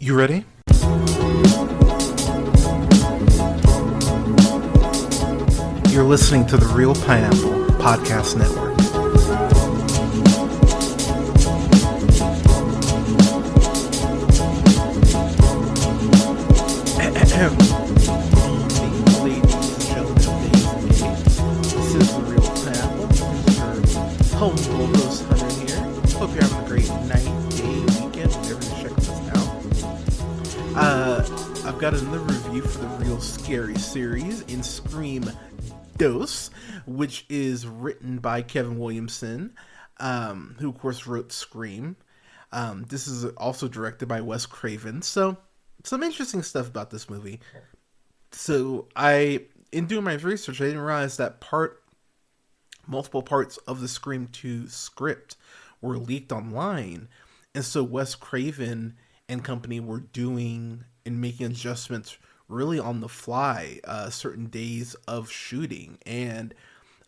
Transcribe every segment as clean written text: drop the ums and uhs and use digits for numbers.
You ready? You're listening to the Real Pineapple Podcast Network. Ladies and gentlemen, this is the Real Pineapple. This is your homeschool host Hunter here. Hope you're having a great night, day, weekend, whenever you're checking this out. I've got another review for the Real Scary series in Scream Dose, which is written by Kevin Williamson, who of course wrote Scream. This is also directed by Wes Craven. So some interesting stuff about this movie. So in doing my research, I didn't realize that multiple parts of the Scream 2 script were leaked online. And so Wes Craven and company were doing and making adjustments really on the fly, certain days of shooting. And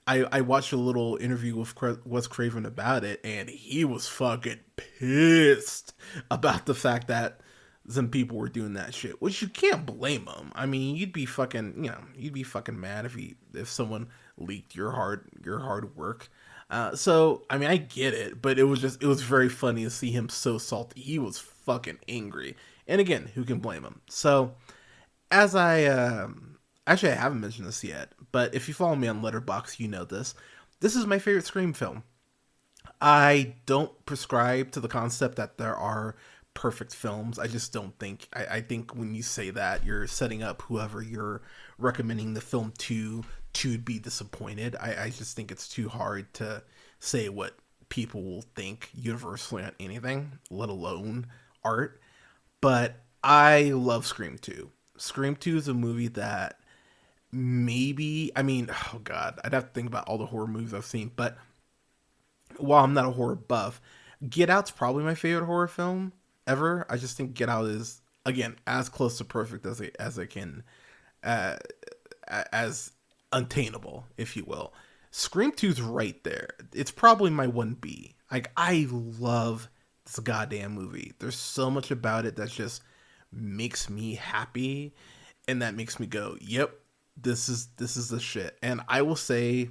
I watched a little interview with Wes Craven about it, and he was fucking pissed about the fact that some people were doing that shit, which you can't blame him. I mean, you'd be fucking mad if someone leaked your hard work. So I mean, I get it, but it was very funny to see him so salty. He was fucking angry. And again, who can blame him? So as actually I haven't mentioned this yet, but if you follow me on Letterboxd, you know this. This is my favorite Scream film. I don't prescribe to the concept that there are perfect films. I just don't think. I think when you say that, you're setting up whoever you're recommending the film to be disappointed. I just think it's too hard to say what people will think universally on anything, let alone art. But I love Scream 2. Scream 2 is a movie that oh god, I'd have to think about all the horror movies I've seen, but while I'm not a horror buff, Get Out's probably my favorite horror film ever. I just think Get Out is, again, as close to perfect as it can, as untainable, if you will. Scream 2's right there. It's probably my 1B. Like, I love this goddamn movie. There's so much about it that just makes me happy, and that makes me go, yep, this is the shit. And I will say,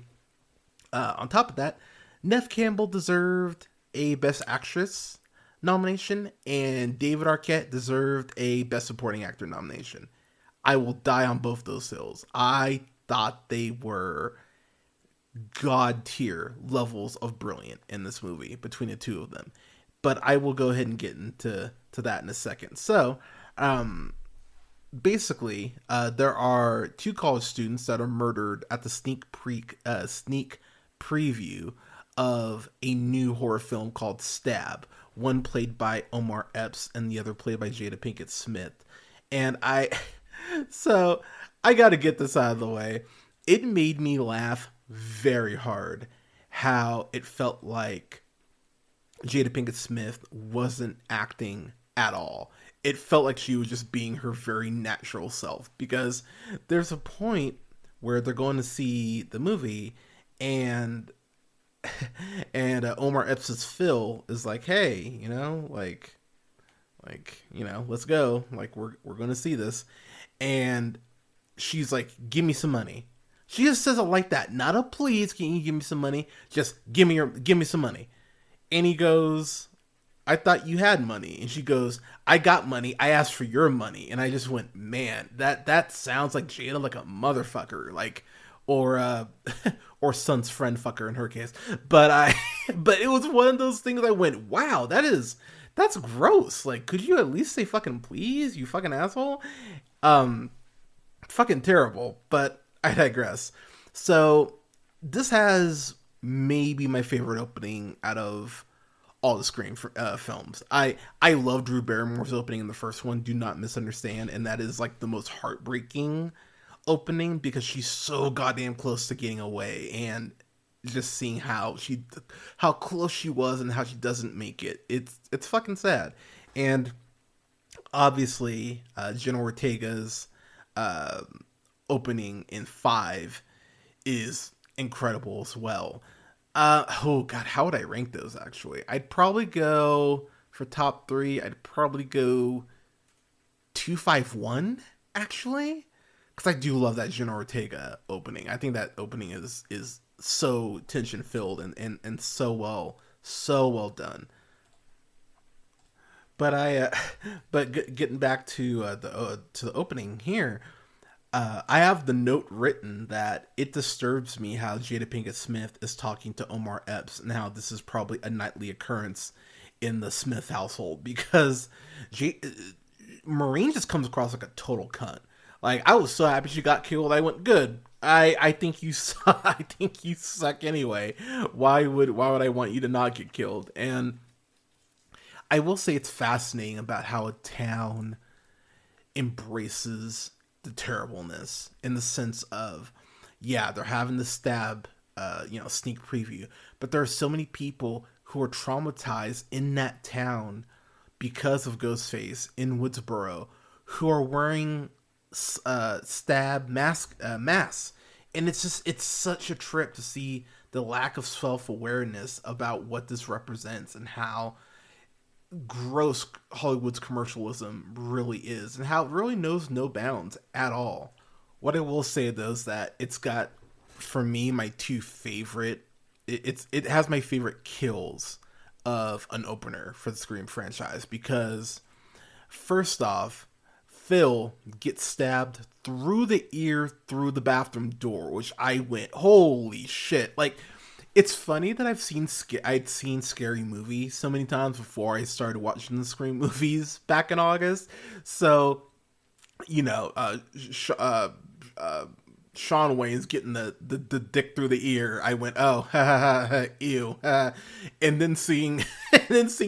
on top of that, Neve Campbell deserved a Best Actress nomination, and David Arquette deserved a Best Supporting Actor nomination. I will die on both those hills. I thought they were god tier levels of brilliant in this movie between the two of them. But I will go ahead and get into that in a second. So, basically, there are two college students that are murdered at the sneak preview of a new horror film called Stab. One played by Omar Epps and the other played by Jada Pinkett Smith. And I got to get this out of the way. It made me laugh very hard how it felt like Jada Pinkett Smith wasn't acting at all. It felt like she was just being her very natural self, because there's a point where they're going to see the movie, and Omar Epps' Phil is like, hey, let's go. Like, we're going to see this. And she's like, give me some money. She just says it like that. Not a please, can you give me some money? Just give me some money. And he goes, I thought you had money. And she goes, I got money. I asked for your money. And I just went, man, that sounds like Jada, like a motherfucker, like, or son's friend fucker in her case. But it was one of those things I went, wow, that's gross. Like, could you at least say fucking please, you fucking asshole? Fucking terrible. But I digress. So this has maybe my favorite opening out of all the Scream films. I love Drew Barrymore's opening in the first one. Do not misunderstand. And that is like the most heartbreaking opening, because she's so goddamn close to getting away, and just seeing how close she was and how she doesn't make it. It's fucking sad. And obviously, Jenna Ortega's opening in 5 is incredible as well. Oh god, how would I rank those? Actually, I'd probably go for top 3. I'd probably go 251 actually, because I do love that Jenna Ortega opening. I think that opening is so tension filled and so well done. But getting back to the opening here, I have the note written that it disturbs me how Jada Pinkett Smith is talking to Omar Epps and how this is probably a nightly occurrence in the Smith household because Maureen just comes across like a total cunt. Like I was so happy she got killed. I went good. I think you suck. I think you suck anyway. Why would I want you to not get killed? And I will say it's fascinating about how a town embraces the terribleness in the sense of, yeah, they're having the stab, sneak preview, but there are so many people who are traumatized in that town because of Ghostface in Woodsboro, who are wearing stab masks, and it's such a trip to see the lack of self-awareness about what this represents and how gross Hollywood's commercialism really is and how it really knows no bounds at all. What I will say though is that it's got, for me, my two favorite, it has my favorite kills of an opener for the Scream franchise because first off, Phil gets stabbed through the ear through the bathroom door, which I went, holy shit. Like, it's funny that I'd seen Scary Movie so many times before I started watching the Scream movies back in August. So, Sean Wayne's getting the dick through the ear. I went, oh, ha ha ha, ew, and then seeing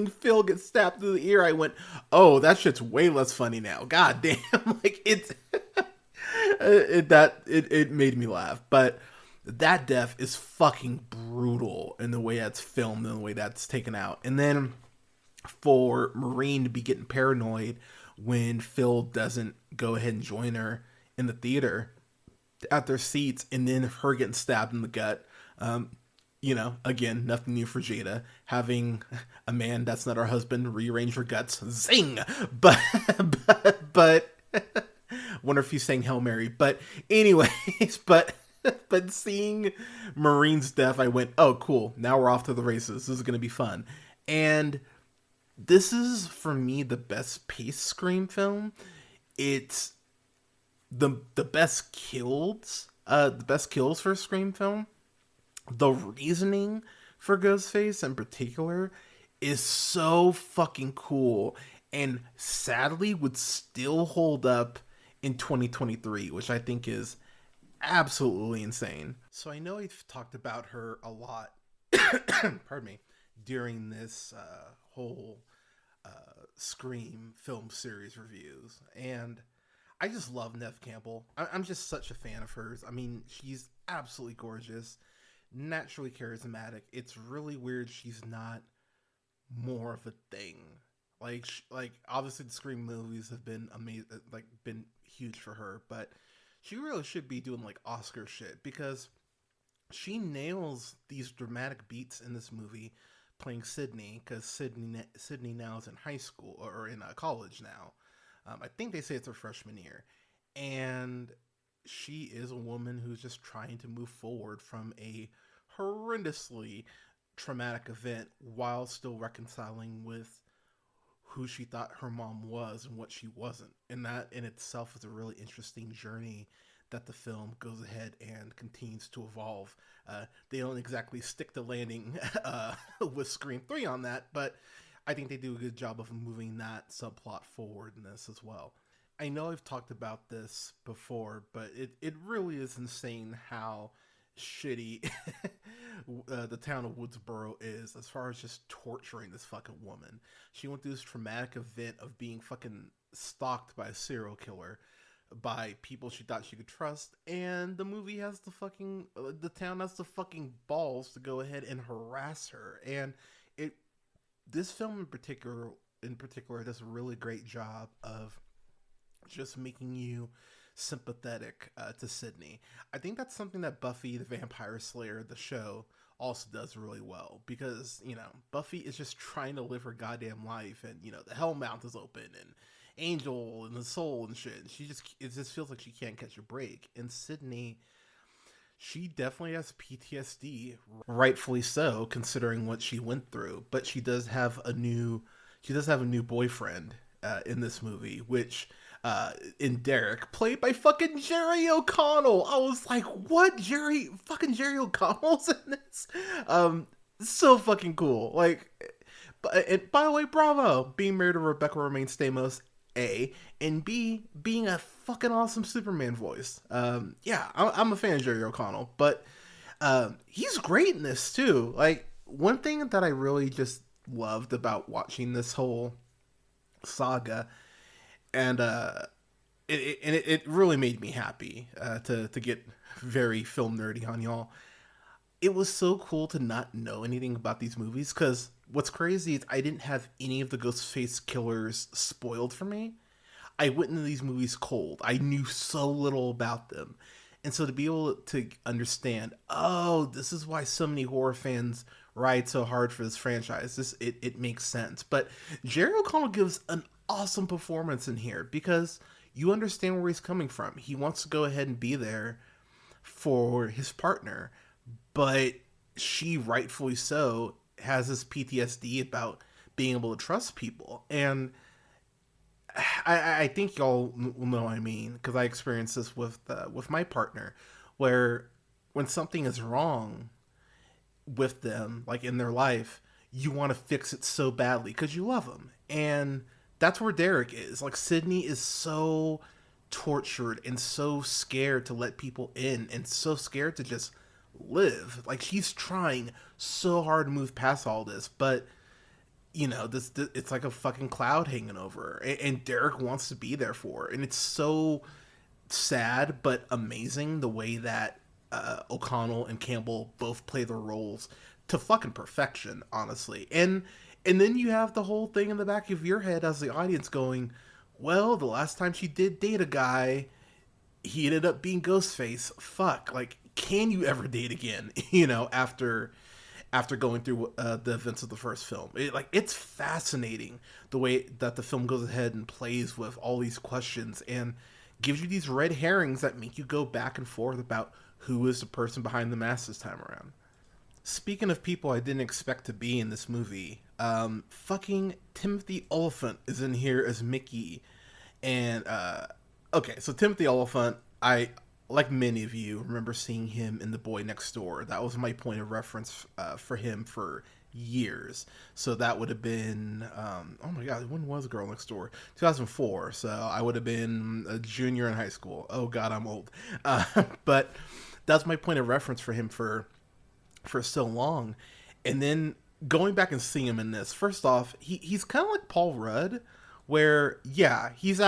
Phil get stabbed through the ear, I went, oh, that shit's way less funny now. God damn, like it made me laugh, but that death is fucking brutal in the way that's filmed and the way that's taken out. And then for Maureen to be getting paranoid when Phil doesn't go ahead and join her in the theater at their seats, and then her getting stabbed in the gut. Again, nothing new for Jada. Having a man that's not her husband rearrange her guts. Zing! But wonder if he's saying Hail Mary. But anyways, but seeing Maureen's death, I went, oh, cool. Now we're off to the races. This is going to be fun. And this is, for me, the best paced Scream film. It's the best kills. The best kills for a Scream film. The reasoning for Ghostface in particular is so fucking cool. And sadly would still hold up in 2023, which I think is absolutely insane. So I know I've talked about her a lot, pardon me, during this whole Scream film series reviews, and I just love Neve Campbell. I'm just such a fan of hers. I mean, she's absolutely gorgeous, naturally charismatic. It's really weird she's not more of a thing. Like obviously the Scream movies have been amazing, like been huge for her, but she really should be doing like Oscar shit because she nails these dramatic beats in this movie playing Sydney, because Sydney now is in high school or in college now. I think they say it's her freshman year, and she is a woman who's just trying to move forward from a horrendously traumatic event while still reconciling with who she thought her mom was and what she wasn't. And that in itself is a really interesting journey that the film goes ahead and continues to evolve. They don't exactly stick the landing with Scream 3 on that, but I think they do a good job of moving that subplot forward in this as well. I know I've talked about this before, but it really is insane how shitty the town of Woodsboro is as far as just torturing this fucking woman. She went through this traumatic event of being fucking stalked by a serial killer, by people she thought she could trust, and the movie has the town has the fucking balls to go ahead and harass her. And this film in particular does a really great job of just making you sympathetic to Sydney. I think that's something that Buffy the Vampire Slayer, the show, also does really well, because Buffy is just trying to live her goddamn life, and the Hellmouth is open, angel and the soul and shit. It just feels like she can't catch a break. And Sydney, she definitely has PTSD, rightfully so, considering what she went through. But she does have a new boyfriend in this movie, which in Derek, played by fucking Jerry O'Connell. I was like, what? Jerry O'Connell's in this? So fucking cool. Like, and by the way, bravo, being married to Rebecca Romaine Stamos, A, and B, being a fucking awesome Superman voice. Yeah, I'm a fan of Jerry O'Connell, but he's great in this too. Like, one thing that I really just loved about watching this whole saga, and it really made me happy to get very film nerdy on y'all. It was so cool to not know anything about these movies, because what's crazy is I didn't have any of the Ghostface killers spoiled for me. I went into these movies cold. I knew so little about them. And so to be able to understand, oh, this is why so many horror fans ride so hard for this franchise. It makes sense. But Jerry O'Connell gives an awesome performance in here, because you understand where he's coming from. He wants to go ahead and be there for his partner, but she, rightfully so, has this PTSD about being able to trust people. And I think y'all will know what I mean, because I experienced this with my partner, where when something is wrong with them, like in their life, you want to fix it so badly because you love them. And that's where Derek is. Like, Sydney is so tortured and so scared to let people in, and so scared to just live. Like, she's trying so hard to move past all this, but you know, this it's like a fucking cloud hanging over her, and Derek wants to be there for her. And it's so sad but amazing the way that O'Connell and Campbell both play their roles to fucking perfection, honestly. And then you have the whole thing in the back of your head as the audience going, well, the last time she did date a guy, he ended up being Ghostface. Fuck, like, can you ever date again? You know, after going through the events of the first film. It's fascinating the way that the film goes ahead and plays with all these questions and gives you these red herrings that make you go back and forth about who is the person behind the mask this time around. Speaking of people I didn't expect to be in this movie, fucking Timothy Olyphant is in here as Mickey. And, okay, so Timothy Olyphant, I, like many of you, remember seeing him in The Boy Next Door. That was my point of reference for him for years. So that would have been, oh my god, when was Girl Next Door? 2004. So I would have been a junior in high school. Oh god, I'm old. But that's my point of reference for him for so long. And then going back and seeing him in this, first off, he's kind of like Paul Rudd, where, yeah, he's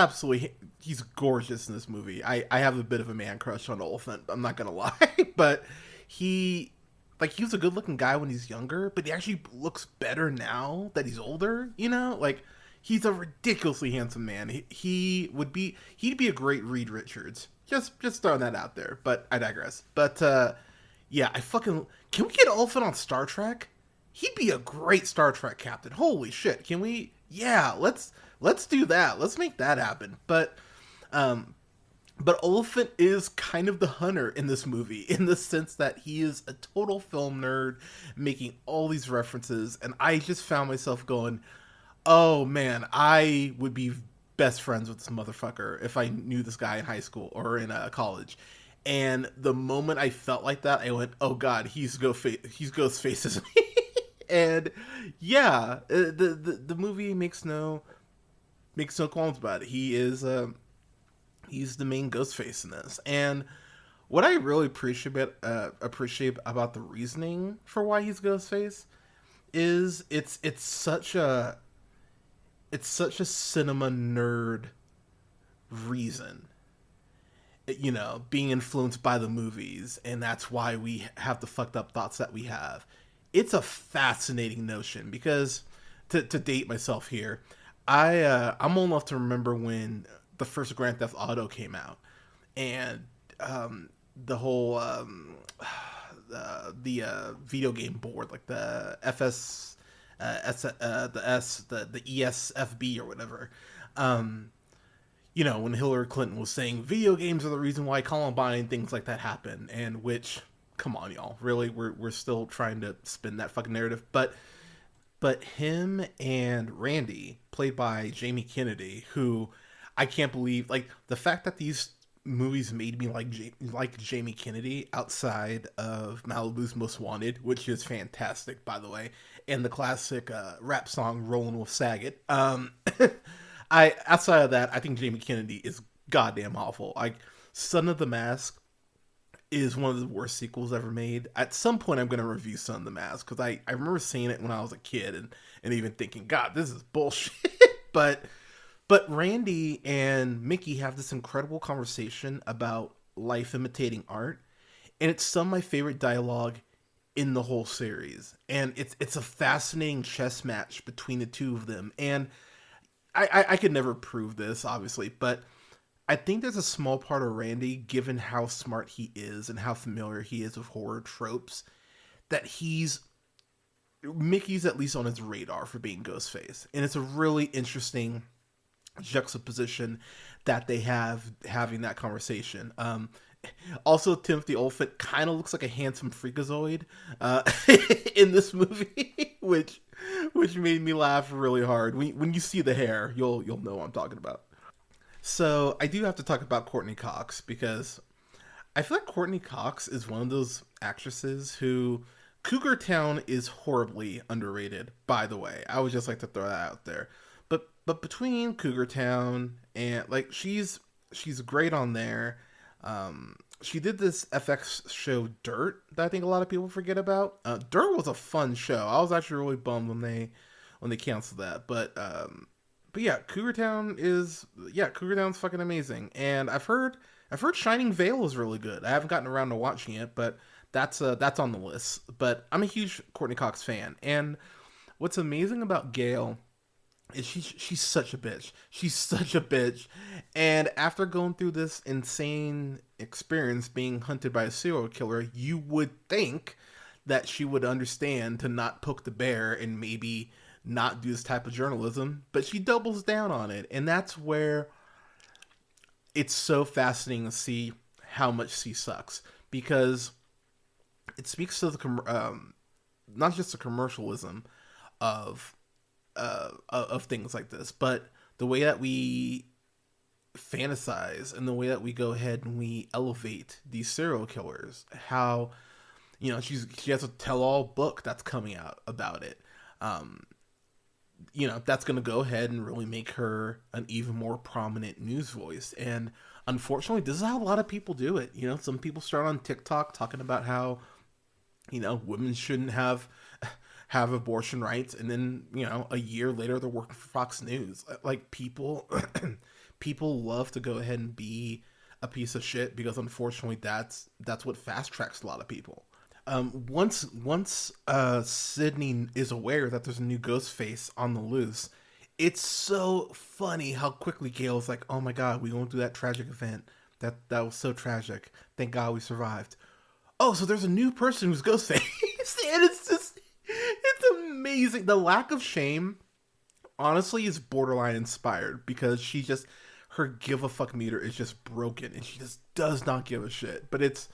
gorgeous in this movie. I have a bit of a man crush on Oliphant, I'm not gonna lie. But he was a good looking guy when he's younger, but he actually looks better now that he's older, you know? Like, he's a ridiculously handsome man. He'd be a great Reed Richards. Just throwing that out there, but I digress. But yeah, can we get Oliphant on Star Trek? He'd be a great Star Trek captain. Holy shit. Can we? Yeah, let's do that. Let's make that happen. But Oliphant is kind of the hunter in this movie, in the sense that he is a total film nerd, making all these references, and I just found myself going, oh man, I would be best friends with this motherfucker if I knew this guy in high school or in college. And the moment I felt like that, I went, oh god, he's Ghostface, isn't he? And yeah, the movie makes no qualms about it. He's the main Ghostface in this. And what I really appreciate about the reasoning for why he's Ghostface is it's such a cinema nerd reason. You know, being influenced by the movies, and that's why we have the fucked up thoughts that we have. It's a fascinating notion, because to date myself here, I'm old enough to remember when the first Grand Theft Auto came out, and the whole the video game board, like the the ESFB or whatever. when Hillary Clinton was saying video games are the reason why Columbine and things like that happen, and which, come on, y'all, really, we're still trying to spin that fucking narrative, but him and Randy, played by Jamie Kennedy, who I can't believe, like, the fact that these movies made me like Jamie Kennedy outside of Malibu's Most Wanted, which is fantastic, by the way, and the classic rap song "Rollin' with Saget." I outside of that, I think Jamie Kennedy is goddamn awful. Like, Son of the Mask is one of the worst sequels ever made. At some point, I'm going to review Son of the Mask because I remember seeing it when I was a kid and even thinking, God, this is bullshit. but Randy and Mickey have this incredible conversation about life imitating art, and it's some of my favorite dialogue in the whole series. And it's a fascinating chess match between the two of them. And I could never prove this, obviously, but I think there's a small part of Randy, given how smart he is and how familiar he is with horror tropes, that Mickey's at least on his radar for being Ghostface. And it's a really interesting juxtaposition that they have having that conversation. Also, Timothy Olyphant kind of looks like a handsome freakazoid in this movie, which made me laugh really hard. When you see the hair, you'll know what I'm talking about. So I do have to talk about Courtney Cox, because I feel like Courtney Cox is one of those actresses who Cougar Town is horribly underrated, by the way. I would just like to throw that out there. But between Cougar Town and, like, she's great on there. She did this FX show Dirt that I think a lot of people forget about. Dirt was a fun show. I was actually really bummed when they canceled that. But yeah, Cougar Town's fucking amazing. And I've heard Shining Vale is really good. I haven't gotten around to watching it, but that's on the list. But I'm a huge Courtney Cox fan. And what's amazing about Gail is she's such a bitch. She's such a bitch. And after going through this insane experience being hunted by a serial killer, you would think that she would understand to not poke the bear and maybe not do this type of journalism, but she doubles down on it. And that's where it's so fascinating to see how much she sucks, because it speaks to the not just the commercialism of things like this, but the way that we fantasize and the way that we go ahead and we elevate these serial killers. How, she has a tell-all book that's coming out about it. That's going to go ahead and really make her an even more prominent news voice. And unfortunately, this is how a lot of people do it. Some people start on TikTok talking about how, women shouldn't have abortion rights, and then a year later they're working for Fox News. Like, people love to go ahead and be a piece of shit, because unfortunately that's what fast tracks a lot of people. Once Sydney is aware that there's a new Ghostface on the loose, it's so funny how quickly Gail's like, "Oh my God, we went through that tragic event. That was so tragic. Thank God we survived. Oh, so there's a new person who's Ghostface." And it's amazing. The lack of shame, honestly, is borderline inspired, because her give a fuck meter is just broken, and she just does not give a shit. But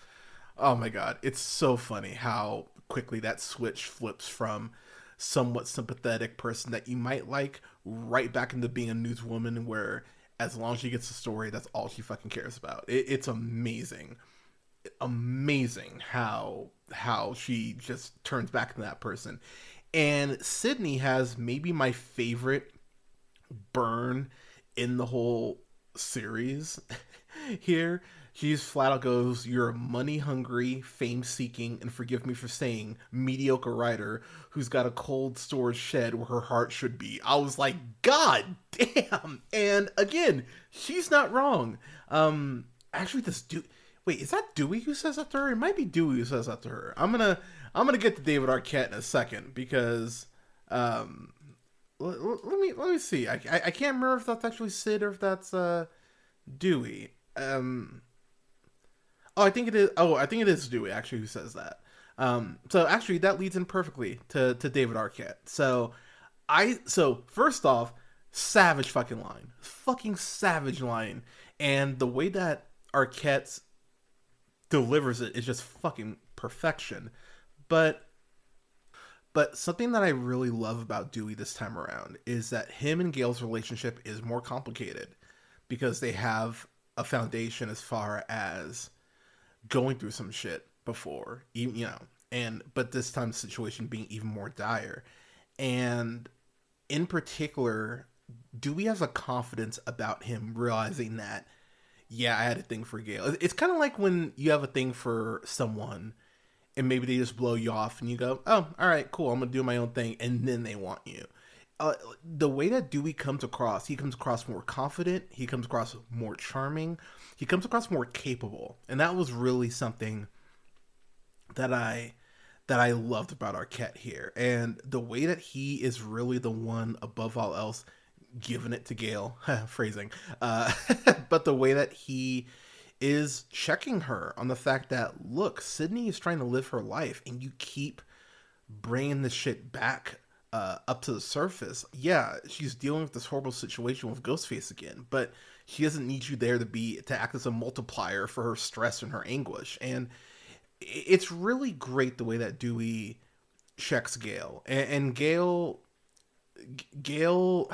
oh my God, it's so funny how quickly that switch flips from somewhat sympathetic person that you might like right back into being a newswoman, where as long as she gets the story, that's all she fucking cares about. It's amazing how she just turns back into that person. And Sydney has maybe my favorite burn in the whole series here. She's flat out goes, "You're a money-hungry, fame-seeking, and forgive me for saying, mediocre writer who's got a cold storage shed where her heart should be." I was like, God damn! And again, she's not wrong. Actually, wait, is that Dewey who says that to her? It might be Dewey who says that to her. I'm gonna get to David Arquette in a second, because let me see. I can't remember if that's actually Sid or if that's Dewey. I think it is Dewey actually who says that. So actually that leads in perfectly to David Arquette. So first off, Savage fucking line. Fucking savage line. And the way that Arquette delivers it is just fucking perfection. But something that I really love about Dewey this time around is that him and Gale's relationship is more complicated because they have a foundation as far as going through some shit before, you know, and but this time the situation being even more dire. And in particular, Dewey has a confidence about him realizing that, yeah, I had a thing for Gale. It's kind of like when you have a thing for someone and maybe they just blow you off and you go, oh, all right, cool, I'm gonna do my own thing, and then they want you. The way that Dewey comes across, he comes across more confident, he comes across more charming, he comes across more capable, and that was really something that I loved about Arquette here, and the way that he is really the one above all else giving it to Gale, phrasing, but the way that he is checking her on the fact that, look, Sydney is trying to live her life, and you keep bringing this shit back up to the surface. Yeah, she's dealing with this horrible situation with Ghostface again, but she doesn't need you there to act as a multiplier for her stress and her anguish. And it's really great the way that Dewey checks Gale, and Gale Gale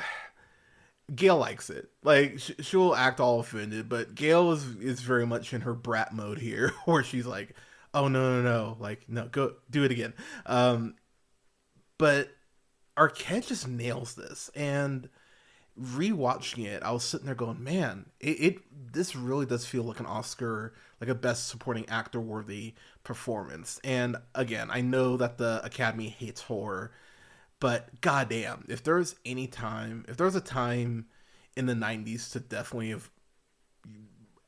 likes it. Like she'll act all offended, but Gale is very much in her brat mode here, where she's like, "Oh no, like no, go do it again." But Arquette just nails this, and rewatching it, I was sitting there going, "Man, this really does feel like an Oscar, like a Best Supporting Actor worthy performance." And again, I know that the Academy hates horror, but goddamn, if there's a time in the '90s to definitely have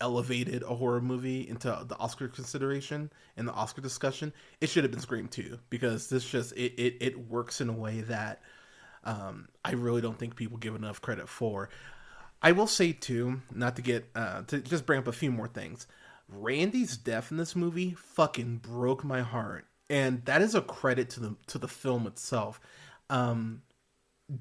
elevated a horror movie into the Oscar consideration and the Oscar discussion, it should have been Scream 2, because this just it works in a way that I really don't think people give enough credit for. I will say too, not to get to just bring up a few more things. Randy's death in this movie fucking broke my heart, and that is a credit to the film itself.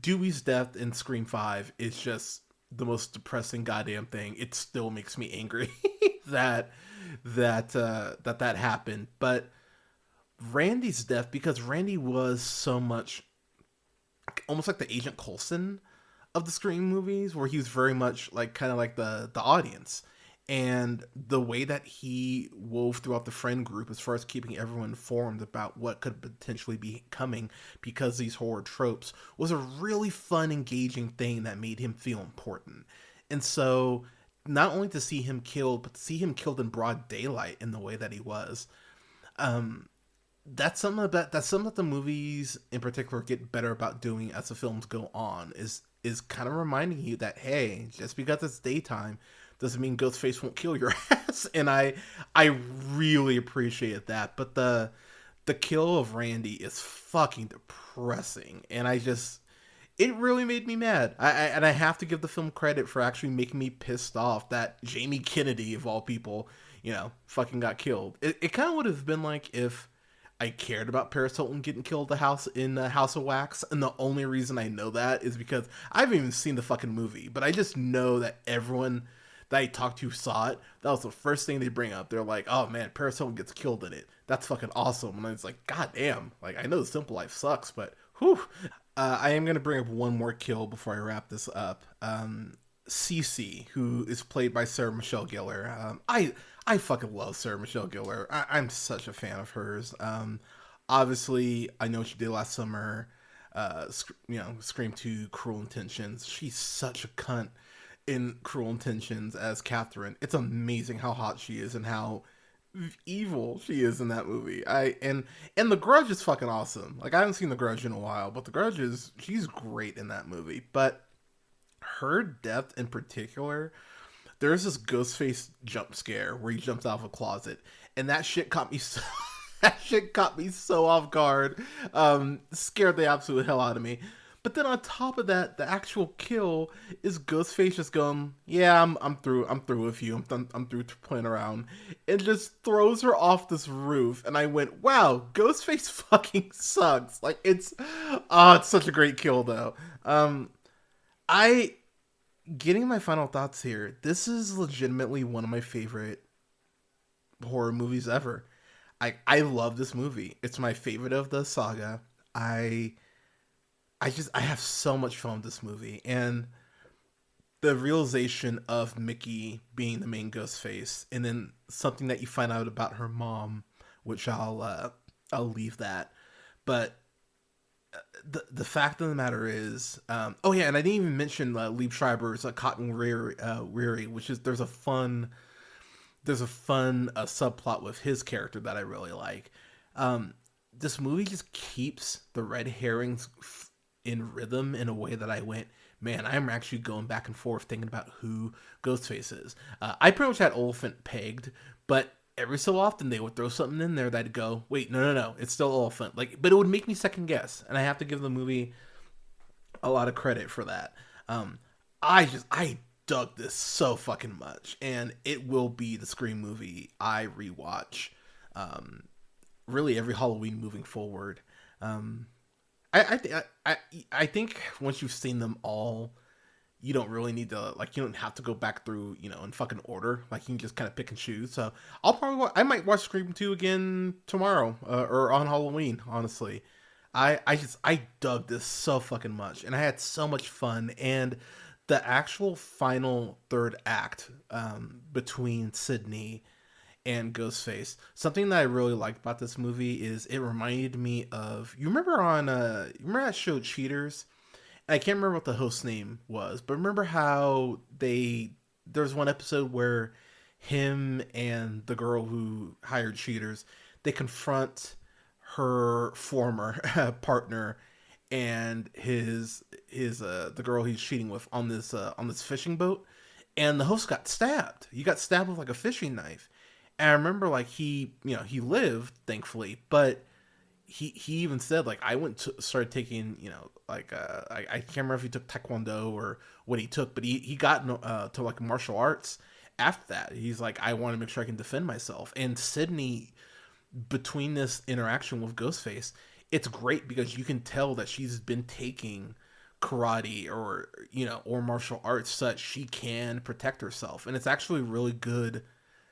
Dewey's death in Scream 5 is just the most depressing goddamn thing. It still makes me angry that that happened. But Randy's death, because Randy was so much almost like the Agent Coulson of the Scream movies, where he was very much like kind of like the audience, and the way that he wove throughout the friend group as far as keeping everyone informed about what could potentially be coming because these horror tropes was a really fun, engaging thing that made him feel important. And so not only to see him killed, but to see him killed in broad daylight in the way that he was, that's something that the movies in particular get better about doing as the films go on, is kind of reminding you that, hey, just because it's daytime doesn't mean Ghostface won't kill your ass. And I really appreciate that. But the kill of Randy is fucking depressing, and it really made me mad. I have to give the film credit for actually making me pissed off that Jamie Kennedy, of all people, fucking got killed. It kind of would have been like if I cared about Paris Hilton getting killed in the House of Wax, and the only reason I know that is because I haven't even seen the fucking movie, but I just know that everyone that I talked to saw it. That was the first thing they bring up. They're like, "Oh man, Paris Hilton gets killed in it. That's fucking awesome." And I was like, "God damn!" Like, I know The Simple Life sucks, but whew. I am gonna bring up one more kill before I wrap this up. Cece, who is played by Sarah Michelle Gellar. I fucking love Sarah Michelle Gellar. I'm such a fan of hers. Obviously, I know what she did last summer. Scream 2, Cruel Intentions. She's such a cunt in Cruel Intentions as Catherine. It's amazing how hot she is and how evil she is in that movie. And The Grudge is fucking awesome. Like, I haven't seen The Grudge in a while, but she's great in that movie. But her death in particular, there's this Ghostface jump scare where he jumps out of a closet, and that shit caught me so that shit caught me so off guard. Scared the absolute hell out of me. But then on top of that, the actual kill is Ghostface just going, "Yeah, I'm through with you. I'm through playing around," and just throws her off this roof. And I went, "Wow, Ghostface fucking sucks." Like, it's such a great kill though. I getting my final thoughts here. This is legitimately one of my favorite horror movies ever. I love this movie. It's my favorite of the saga. I I have so much fun with this movie, and the realization of Mickey being the main ghost face, and then something that you find out about her mom, which I'll leave that. But the fact of the matter is, oh yeah, and I didn't even mention Lieb Schreiber's Cotton Weary, which is there's a fun subplot with his character that I really like. Um, this movie just keeps the red herrings in rhythm in a way that I went, man, I'm actually going back and forth thinking about who Ghostface is. I pretty much had Oliphant pegged, but every so often they would throw something in there that'd go, wait, no, it's still Oliphant. Like, but it would make me second guess, and I have to give the movie a lot of credit for that. Um, I dug this so fucking much, and it will be the Scream movie I rewatch. Um, really every Halloween moving forward. Um, I think once you've seen them all, you don't really need to like you don't have to go back through in fucking order. Like you can just kind of pick and choose. So I might watch Scream 2 again tomorrow or on Halloween. Honestly, I dug this so fucking much, and I had so much fun. And the actual final third act between Sydney and Ghostface. Something that I really liked about this movie is it reminded me of you remember that show Cheaters? I can't remember what the host's name was, but remember how there's one episode where him and the girl who hired Cheaters, they confront her former partner and his the girl he's cheating with on this fishing boat, and the host got stabbed. He got stabbed with like a fishing knife. And I remember like he lived thankfully, but he even said like I went to started taking like I can't remember if he took taekwondo or what he took, but he got to like martial arts after that. He's like, I want to make sure I can defend myself. And Sydney, between this interaction with Ghostface, it's great because you can tell that she's been taking karate or or martial arts so that she can protect herself, and it's actually really good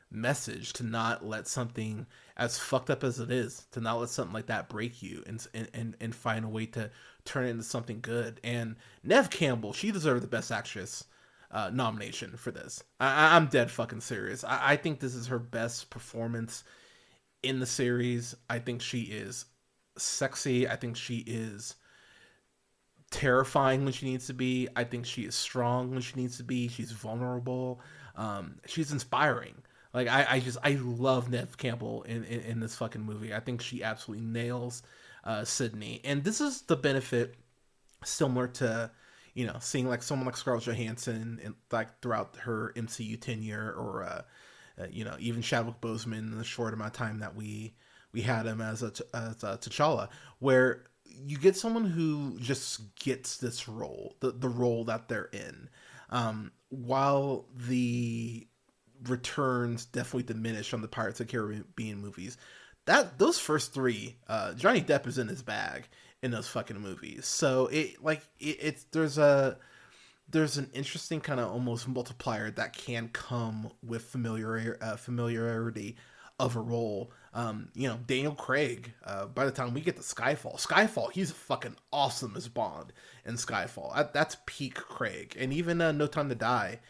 message to not let something as fucked up as it is, to not let something like that break you, and find a way to turn it into something good. And Neve Campbell, she deserved the Best Actress nomination for this. I'm dead fucking serious. I think this is her best performance in the series. I think she is sexy. I think she is terrifying when she needs to be. I think she is strong when she needs to be. She's vulnerable. She's inspiring. Like I love Neve Campbell in this fucking movie. I think she absolutely nails Sydney, and this is the benefit similar to seeing like someone like Scarlett Johansson and like throughout her MCU tenure, or even Chadwick Boseman in the short amount of time that we had him as a T'Challa, where you get someone who just gets this role, the role that they're in, while the returns definitely diminish on the Pirates of the Caribbean movies. That those first three, Johnny Depp is in his bag in those fucking movies. So it's there's an interesting kind of almost multiplier that can come with familiarity of a role. Daniel Craig. By the time we get to Skyfall, he's fucking awesome as Bond in Skyfall. That's peak Craig, and even No Time to Die.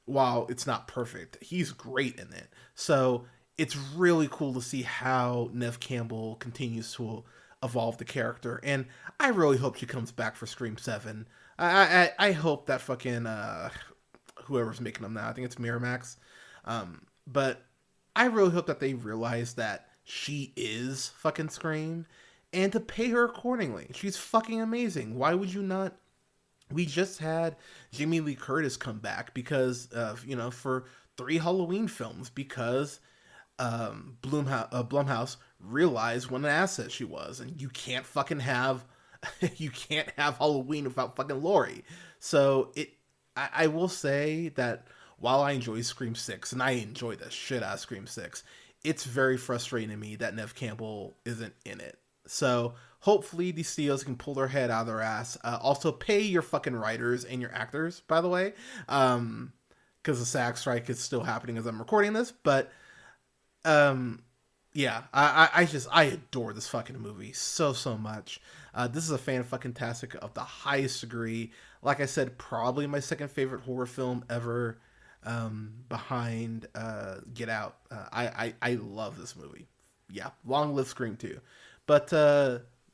While it's not perfect, he's great in it. So it's really cool to see how Neve Campbell continues to evolve the character, and I really hope she comes back for Scream 7. I hope that fucking whoever's making them now, I think it's Miramax, but I really hope that they realize that she is fucking Scream, and to pay her accordingly. She's fucking amazing. Why would you not? We just had Jamie Lee Curtis come back because of, for 3 Halloween films, because Blumhouse realized what an asset she was, and you can't fucking have you can't have Halloween without fucking Laurie. So I will say that while I enjoy Scream 6, and I enjoy the shit out of Scream 6, it's very frustrating to me that Neve Campbell isn't in it. So hopefully these studios can pull their head out of their ass. Also, pay your fucking writers and your actors, by the way, because the SAG strike is still happening as I'm recording this. But yeah, I adore this fucking movie so much. This is a fan fucking tastic of the highest degree. Like I said, probably my second favorite horror film ever, behind Get Out. I love this movie. Yeah, long live Scream 2. But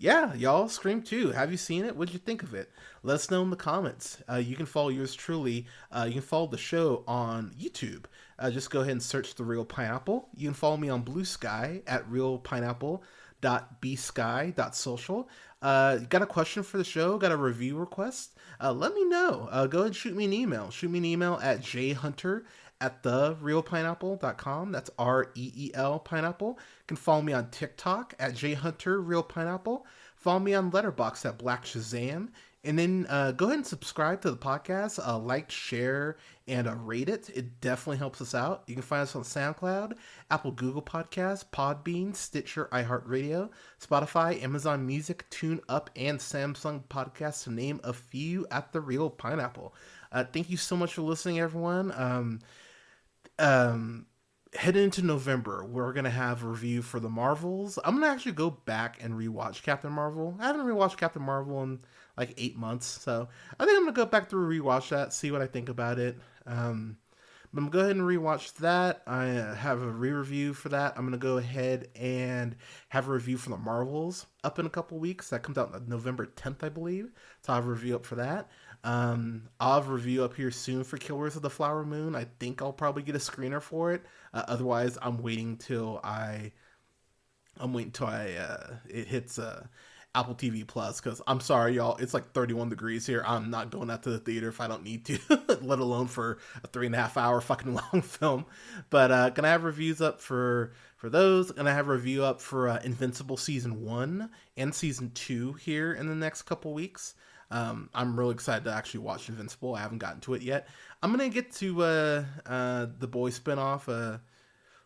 yeah, y'all, Scream 2. Have you seen it? What'd you think of it? Let us know in the comments. You can follow yours truly. You can follow the show on YouTube. Just go ahead and search The Real Pineapple. You can follow me on Blue Sky at realpineapple.bsky.social. Got a question for the show? Got a review request? Let me know. Go ahead and shoot me an email. Shoot me an email at jhunter@therealpineapple.com. That's REEL Pineapple. You can follow me on TikTok at jhunterrealpineapple. Follow me on Letterboxd at Black Shazam. And then go ahead and subscribe to the podcast, like, share, and rate it. It definitely helps us out. You can find us on SoundCloud, Apple, Google Podcasts, Podbean, Stitcher, iHeartRadio, Spotify, Amazon Music, TuneUp, and Samsung Podcasts, to name a few, at The Real Pineapple. Thank you so much for listening, everyone. Heading into November, we're going to have a review for the Marvels. I'm going to actually go back and rewatch Captain Marvel. I haven't rewatched Captain Marvel in like 8 months, so I think I'm going to go back through and rewatch that, see what I think about it. But I'm going to go ahead and rewatch that. I have a re-review for that. I'm going to go ahead and have a review for the Marvels up in a couple weeks. That comes out November 10th, I believe. So I'll have a review up for that. I'll have a review up here soon for Killers of the Flower Moon. I think I'll probably get a screener for it. Otherwise, I'm waiting till it hits Apple TV Plus, because I'm sorry, y'all, it's like 31 degrees here. I'm not going out to the theater if I don't need to, let alone for a 3.5 hour fucking long film. But gonna have reviews up for those. Gonna have a review up for Invincible Season 1 and Season 2 here in the next couple weeks. I'm really excited to actually watch Invincible. I haven't gotten to it yet. I'm gonna get to the Boys spinoff,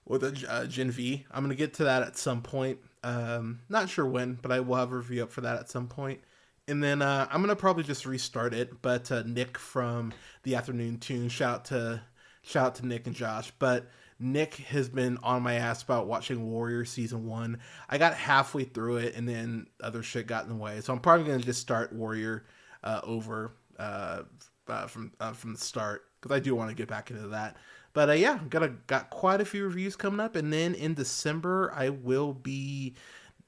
with Gen V. I'm gonna get to that at some point. Not sure when, but I will have a review up for that at some point. And then I'm gonna probably just restart it. But Nick from the Afternoon Tune, shout out to Nick and Josh. But Nick has been on my ass about watching Warrior Season 1. I got halfway through it, and then other shit got in the way. So I'm probably gonna just start Warrior over from the start, because I do want to get back into that. But yeah, got quite a few reviews coming up, and then in December I will be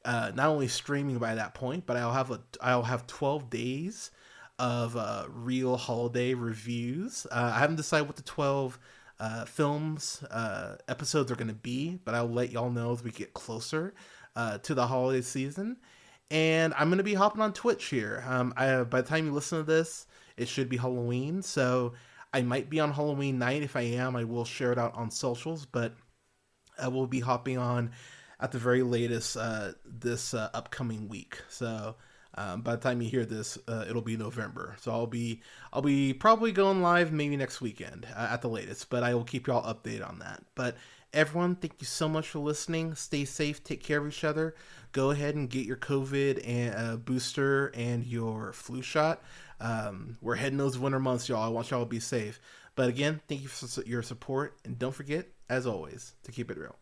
not only streaming by that point, but I'll have 12 days of real holiday reviews. I haven't decided what the 12 films episodes are going to be, but I'll let y'all know as we get closer to the holiday season. And I'm going to be hopping on Twitch here. By the time you listen to this, it should be Halloween, so I might be on Halloween night. If I am, I will share it out on socials, but I will be hopping on at the very latest this upcoming week. So by the time you hear this, it'll be November. So I'll be probably going live maybe next weekend at the latest, but I will keep y'all updated on that. But everyone, thank you so much for listening. Stay safe, take care of each other. Go ahead and get your COVID and booster and your flu shot. We're heading those winter months, y'all. I want y'all to be safe. But again, thank you for your support, and don't forget, as always, to keep it real.